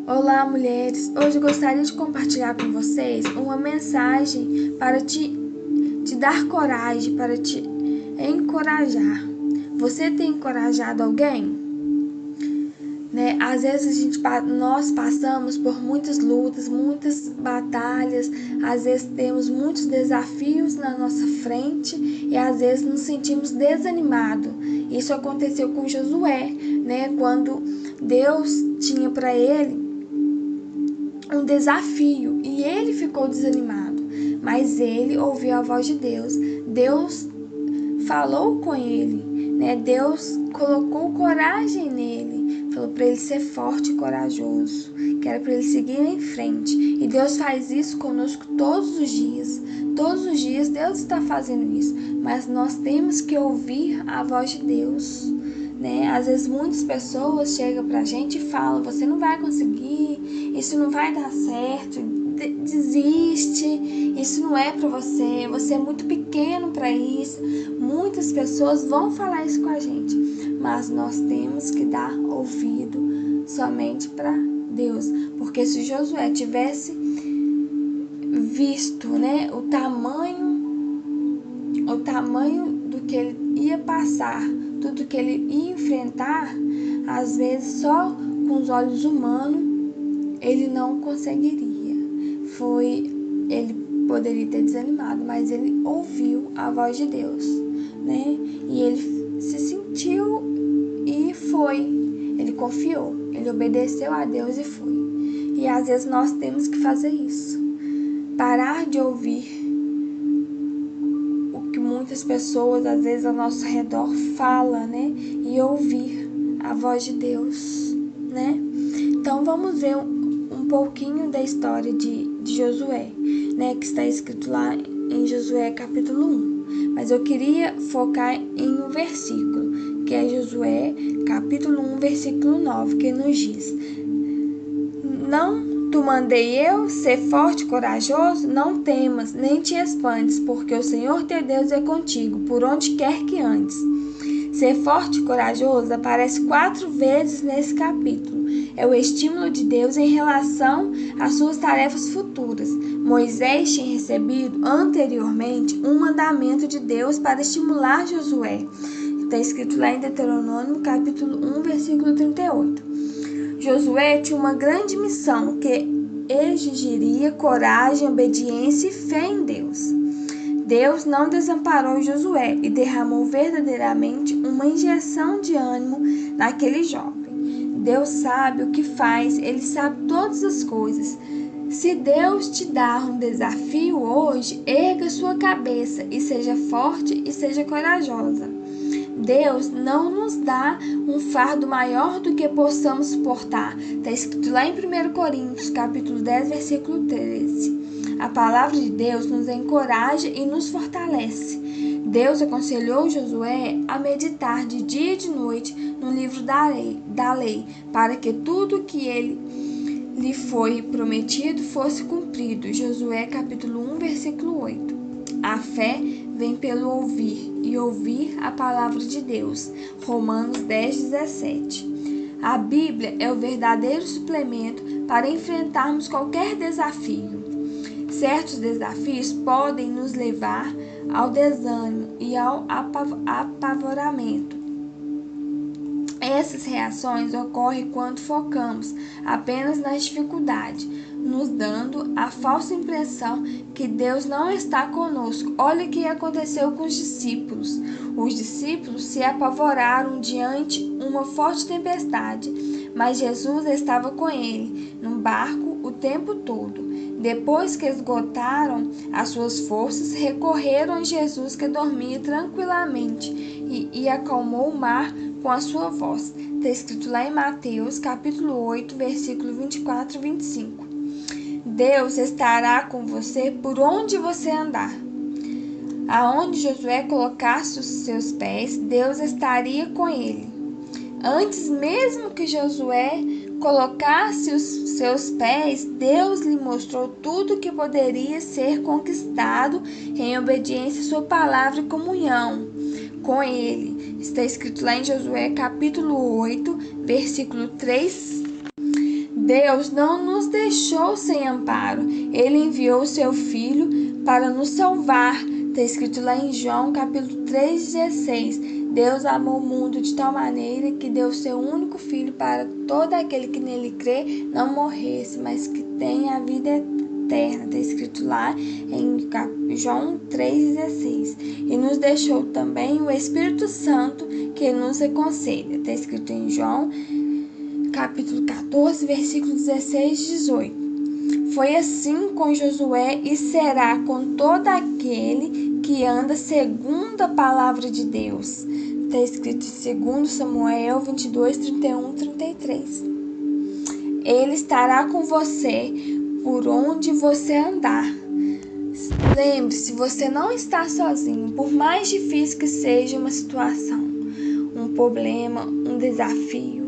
Olá, mulheres! Hoje eu gostaria de compartilhar com vocês uma mensagem para te dar coragem, para te encorajar. Você tem encorajado alguém? Às vezes nós passamos por muitas lutas, muitas batalhas, às vezes temos muitos desafios na nossa frente e às vezes nos sentimos desanimados. Isso aconteceu com Josué, quando Deus tinha para ele um desafio e ele ficou desanimado, mas ele ouviu a voz de Deus. Deus falou com ele, Deus colocou coragem nele, falou para ele ser forte e corajoso, que era para ele seguir em frente. E Deus faz isso conosco todos os dias. Todos os dias Deus está fazendo isso, mas nós temos que ouvir a voz de Deus. Às vezes muitas pessoas chegam pra gente e falam: você não vai conseguir, isso não vai dar certo, desiste, isso não é pra você, você é muito pequeno pra isso. Muitas pessoas vão falar isso com a gente, mas nós temos que dar ouvido somente para Deus, porque se Josué tivesse visto, o tamanho do que ele ia passar, tudo que ele ia enfrentar, às vezes só com os olhos humanos ele não conseguiria. Ele poderia ter desanimado, mas ele ouviu a voz de Deus, E ele se sentiu e foi. Ele confiou, ele obedeceu a Deus e foi. E às vezes nós temos que fazer isso. Parar de ouvir muitas pessoas, às vezes, ao nosso redor fala, e ouvir a voz de Deus, Então, vamos ver um pouquinho da história de Josué, que está escrito lá em Josué capítulo 1. Mas eu queria focar em um versículo, que é Josué capítulo 1, versículo 9, que nos diz: Não tu mandei eu ser forte e corajoso? Não temas, nem te espantes, porque o Senhor teu Deus é contigo, por onde quer que andes. Ser forte e corajoso aparece 4 vezes nesse capítulo. É o estímulo de Deus em relação às suas tarefas futuras. Moisés tinha recebido anteriormente um mandamento de Deus para estimular Josué. Está escrito lá em Deuteronômio, capítulo 1, versículo 38. Josué tinha uma grande missão que exigiria coragem, obediência e fé em Deus. Deus não desamparou Josué e derramou verdadeiramente uma injeção de ânimo naquele jovem. Deus sabe o que faz, Ele sabe todas as coisas. Se Deus te dar um desafio hoje, erga sua cabeça e seja forte e seja corajosa. Deus não nos dá um fardo maior do que possamos suportar. Está escrito lá em 1 Coríntios, capítulo 10, versículo 13. A palavra de Deus nos encoraja e nos fortalece. Deus aconselhou Josué a meditar de dia e de noite no livro da lei, para que tudo que lhe foi prometido fosse cumprido. Josué capítulo 1, versículo 8. A fé vem pelo ouvir, e ouvir a palavra de Deus. Romanos 10, 17. A Bíblia é o verdadeiro suplemento para enfrentarmos qualquer desafio. Certos desafios podem nos levar ao desânimo e ao apavoramento. Essas reações ocorrem quando focamos apenas nas dificuldades, nos dando a falsa impressão que Deus não está conosco. Olha o que aconteceu com os discípulos. Os discípulos se apavoraram diante uma forte tempestade, mas Jesus estava com ele no barco o tempo todo. Depois que esgotaram as suas forças, recorreram a Jesus, que dormia tranquilamente, e acalmou o mar com a sua voz. Está escrito lá em Mateus, capítulo 8, versículo 24 e 25. Deus estará com você por onde você andar. Aonde Josué colocasse os seus pés, Deus estaria com ele. Antes mesmo que Josué colocasse os seus pés, Deus lhe mostrou tudo que poderia ser conquistado em obediência à sua palavra e comunhão com ele. Está escrito lá em Josué capítulo 8, versículo 3. Deus não nos deixou sem amparo. Ele enviou o seu Filho para nos salvar. Está escrito lá em João, capítulo 3,16. Deus amou o mundo de tal maneira que deu o seu único Filho para todo aquele que nele crê não morresse, mas que tenha a vida eterna. Está escrito lá em João 3,16. E nos deixou também o Espírito Santo que nos aconselha. Está escrito em João capítulo 14, versículo 16 e 18. Foi assim com Josué e será com todo aquele que anda segundo a palavra de Deus. Está escrito em 2 Samuel 22, 31 e 33. Ele estará com você por onde você andar. Lembre-se, você não está sozinho, por mais difícil que seja uma situação, um problema, um desafio.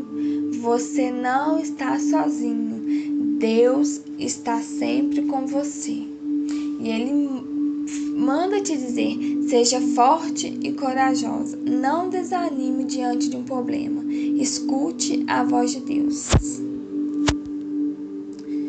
Você não está sozinho. Deus está sempre com você. E Ele manda te dizer: seja forte e corajosa. Não desanime diante de um problema. Escute a voz de Deus.